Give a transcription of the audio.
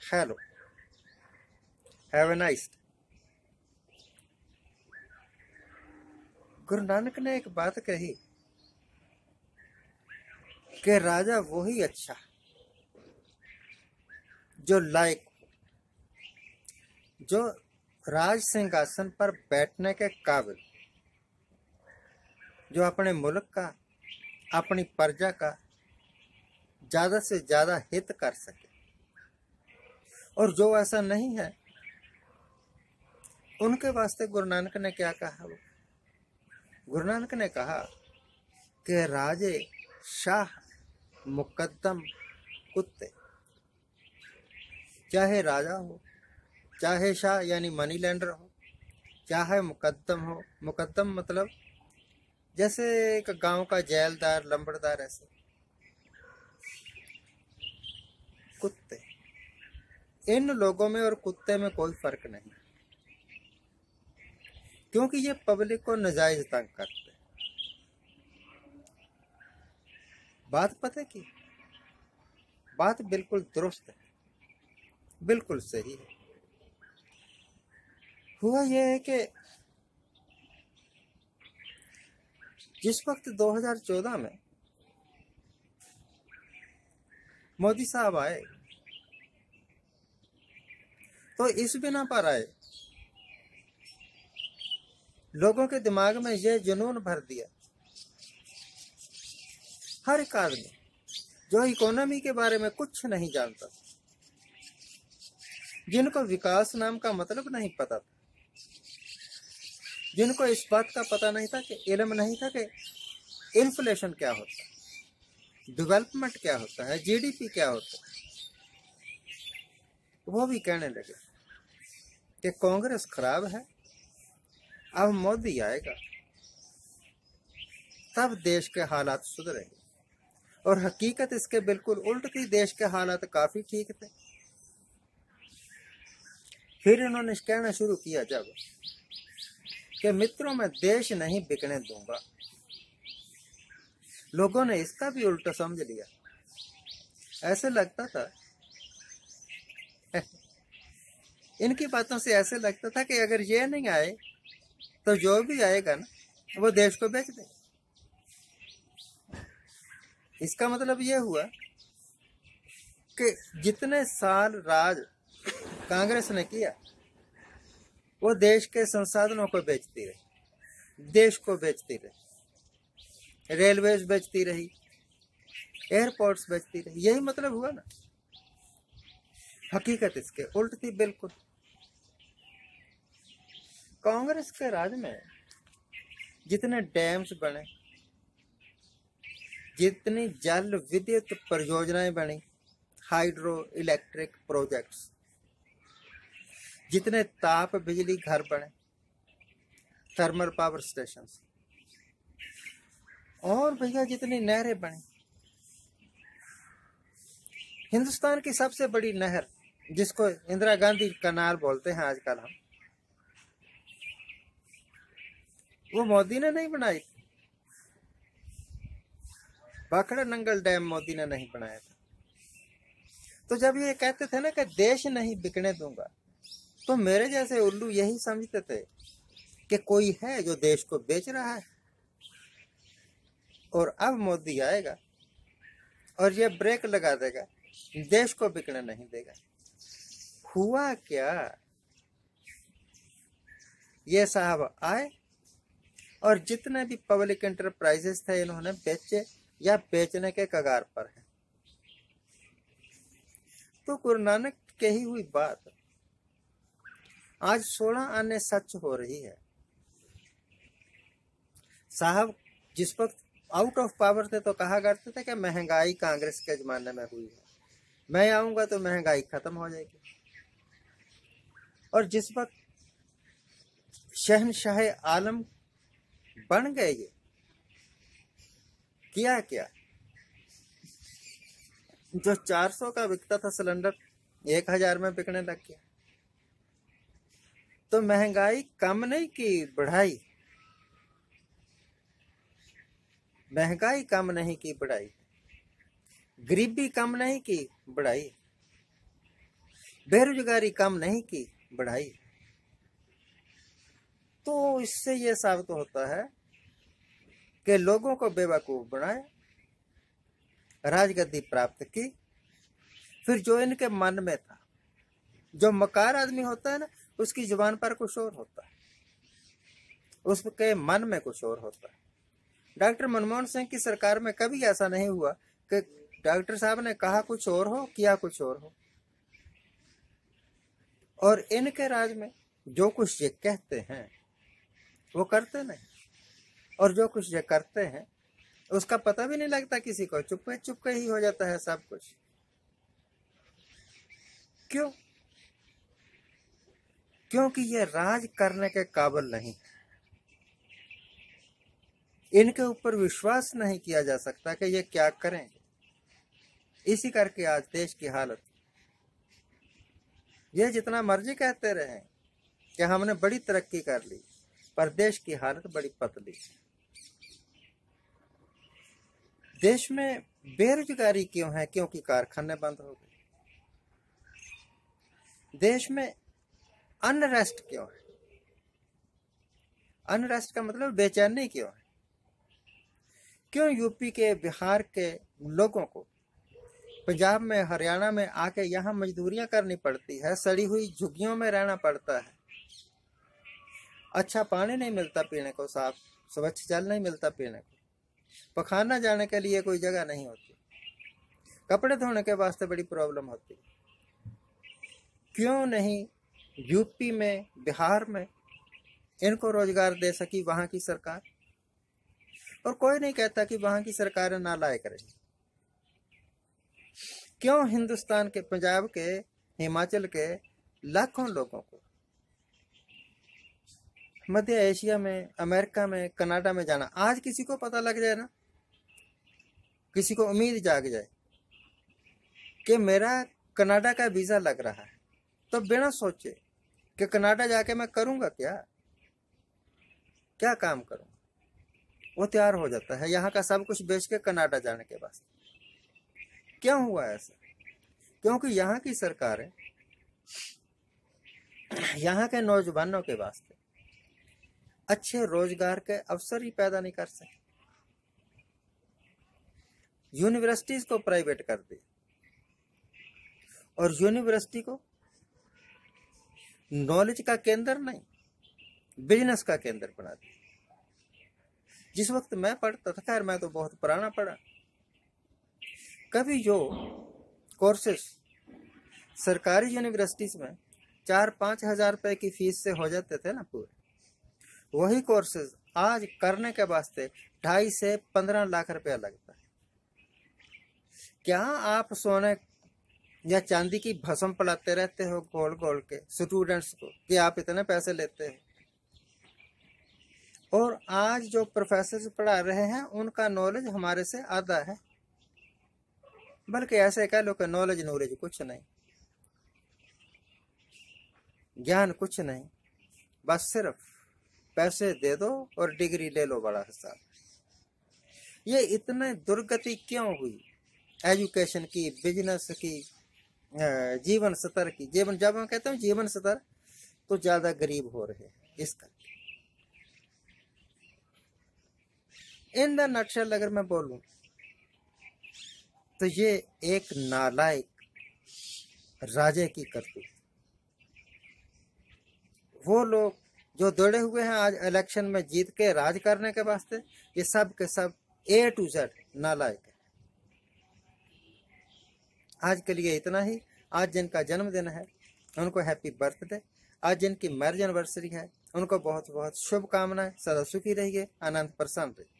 Hello, have a nice. Guru Nanak ने एक बात कही कि राजा वही अच्छा जो लायक, जो राज सिंहासन पर बैठने के काबिल, जो अपने मुल्क का, अपनी प्रजा का ज्यादा से ज्यादा हित कर सके। और जो ऐसा नहीं है, उनके वास्ते गुरु नानक ने क्या कहा? गुरु नानक ने कहा कि राजे शाह मुकद्दम कुत्ते। चाहे राजा हो, चाहे शाह यानी मनी लैंडर हो, चाहे मुकद्दम हो। मुकद्दम मतलब जैसे एक गांव का जेलदार, लंबड़दार, ऐसे कुत्ते। इन लोगों में और कुत्ते में कोई फर्क नहीं, क्योंकि ये पब्लिक को नाजायज तंग करते। बात पता की बात बिल्कुल दुरुस्त है, बिल्कुल सही है। हुआ यह है कि जिस वक्त 2014 में मोदी साहब आए, तो इस बिना पर आए, लोगों के दिमाग में यह जुनून भर दिया, हर एक आदमी जो इकोनॉमी के बारे में कुछ नहीं जानता, जिनको विकास नाम का मतलब नहीं पता था, जिनको इस बात का पता नहीं था कि इल्म नहीं था कि इन्फ्लेशन क्या होता है, डेवलपमेंट क्या होता है, जीडीपी क्या होता है, वो भी कहने लगे कि कांग्रेस खराब है, अब मोदी आएगा तब देश के हालात सुधरेंगे। और हकीकत इसके बिल्कुल उल्ट थी, देश के हालात काफी ठीक थे। फिर इन्होंने कहना शुरू किया जब कि मित्रों, मैं देश नहीं बिकने दूंगा। लोगों ने इसका भी उल्टा समझ लिया। ऐसे लगता था इनकी बातों से ऐसे लगता था कि अगर ये नहीं आए तो जो भी आएगा ना, वो देश को बेच दे। इसका मतलब यह हुआ कि जितने साल राज कांग्रेस ने किया, वो देश के संसाधनों को बेचती रही, देश को बेचती रही, रेलवेज बेचती रही, एयरपोर्ट्स बेचती रही। यही मतलब हुआ ना। हकीकत इसके उल्ट थी बिल्कुल। कांग्रेस के राज में जितने डैम्स बने, जितनी जल विद्युत परियोजनाएं बनी, हाइड्रो इलेक्ट्रिक प्रोजेक्ट्स, जितने ताप बिजली घर बने, थर्मल पावर स्टेशन, और भैया जितनी नहरें बनी। हिंदुस्तान की सबसे बड़ी नहर, जिसको इंदिरा गांधी कनाल बोलते हैं आजकल हम, वो मोदी ने नहीं बनाई थी। भाखड़ा नंगल डैम मोदी ने नहीं बनाया था। तो जब ये कहते थे ना कि देश नहीं बिकने दूंगा, तो मेरे जैसे उल्लू यही समझते थे कि कोई है जो देश को बेच रहा है, और अब मोदी आएगा और ये ब्रेक लगा देगा, देश को बिकने नहीं देगा। हुआ क्या? ये साहब आए और जितने भी पब्लिक एंटरप्राइजेस थे, इन्होंने बेचे या बेचने के कगार पर है। तो गुरु नानक कही हुई बात आज 16 आने सच हो रही है। साहब जिस वक्त आउट ऑफ पावर थे तो कहा करते थे कि महंगाई कांग्रेस के जमाने में हुई है, मैं आऊंगा तो महंगाई खत्म हो जाएगी। और जिस वक्त शहनशाह आलम बन गए, ये किया क्या? जो 400 का बिकता था सिलेंडर, 1000 में बिकने लग गया। तो महंगाई कम नहीं की, बढ़ाई। महंगाई कम नहीं की, बढ़ाई। गरीबी कम नहीं की, बढ़ाई। बेरोजगारी कम नहीं की, बढ़ाई। तो इससे यह साबित होता है कि लोगों को बेवकूफ बनाए, राजगद्दी प्राप्त की। फिर जो इनके मन में था, जो मकार आदमी होता है ना, उसकी जुबान पर कुछ और होता है, उसके मन में कुछ और होता है। डॉक्टर मनमोहन सिंह की सरकार में कभी ऐसा नहीं हुआ कि डॉक्टर साहब ने कहा कुछ और हो, किया कुछ और हो। और इनके राज में जो कुछ ये कहते हैं वो करते नहीं, और जो कुछ ये करते हैं उसका पता भी नहीं लगता किसी को, चुपके चुपके ही हो जाता है सब कुछ। क्यों? क्योंकि ये राज करने के काबिल नहीं, इनके ऊपर विश्वास नहीं किया जा सकता कि ये क्या करेंगे। इसी करके आज देश की हालत, ये जितना मर्जी कहते रहे कि हमने बड़ी तरक्की कर ली, पर देश की हालत बड़ी पतली। देश में बेरोजगारी क्यों है? क्योंकि कारखाने बंद हो गए। देश में अनरेस्ट क्यों है? अनरेस्ट का मतलब बेचैनी क्यों है? क्यों यूपी के, बिहार के लोगों को पंजाब में, हरियाणा में आके यहाँ मजदूरियां करनी पड़ती है, सड़ी हुई झुग्गियों में रहना पड़ता है, अच्छा पानी नहीं मिलता पीने को, साफ स्वच्छ जल नहीं मिलता पीने को, पखाना जाने के लिए कोई जगह नहीं होती, कपड़े धोने के वास्ते बड़ी प्रॉब्लम होती। क्यों नहीं यूपी में, बिहार में इनको रोजगार दे सकी वहां की सरकार? और कोई नहीं कहता कि वहां की सरकार नालायक रही। क्यों हिंदुस्तान के, पंजाब के, हिमाचल के लाखों लोगों को मध्य एशिया में, अमेरिका में, कनाडा में जाना, आज किसी को पता लग जाए ना, किसी को उम्मीद जाग जाए कि मेरा कनाडा का वीजा लग रहा है, तो बिना सोचे कि कनाडा जाके मैं करूंगा क्या काम करूंगा, वो तैयार हो जाता है यहाँ का सब कुछ बेच के कनाडा जाने के वास्ते। क्यों हुआ ऐसा? क्योंकि यहाँ की सरकारें यहाँ के नौजवानों के वास्ते अच्छे रोजगार के अवसर ही पैदा नहीं कर सके। यूनिवर्सिटीज को प्राइवेट कर दी और यूनिवर्सिटी को नॉलेज का केंद्र नहीं, बिजनेस का केंद्र बना दिया। जिस वक्त मैं पढ़ता था, खैर मैं तो बहुत पुराना पढ़ा, कभी जो कोर्सेस सरकारी यूनिवर्सिटीज में 4-5 हजार रुपए की फीस से हो जाते थे ना पूरे, वही कोर्सेज आज करने के वास्ते 2.5 से 15 लाख रुपया लगता है। क्या आप सोने या चांदी की भस्म पड़ाते रहते हो गोल गोल के स्टूडेंट्स को कि आप इतने पैसे लेते हो? और आज जो प्रोफेसर पढ़ा रहे हैं उनका नॉलेज हमारे से आधा है, बल्कि ऐसे कह लो कि नॉलेज कुछ नहीं, ज्ञान कुछ नहीं, बस सिर्फ पैसे दे दो और डिग्री ले लो, बड़ा हिसाब। ये इतने दुर्गति क्यों हुई एजुकेशन की, बिजनेस की, जीवन स्तर की? जीवन, जब मैं कहता हूँ जीवन स्तर, तो ज्यादा गरीब हो रहे हैं इसका। इन द नटशेल अगर मैं बोलूं तो ये एक नालायक राजे की करतूत। वो लोग जो दौड़े हुए हैं आज इलेक्शन में जीत के राज करने के वास्ते, ये सब के सब A to Z नालायक है। आज के लिए इतना ही। आज जिनका जन्मदिन है उनको हैप्पी बर्थडे, आज जिनकी मैरिज एनिवर्सरी है उनको बहुत बहुत शुभकामनाएं। सदा सुखी रहिए, आनंद प्रसन्न रहिए।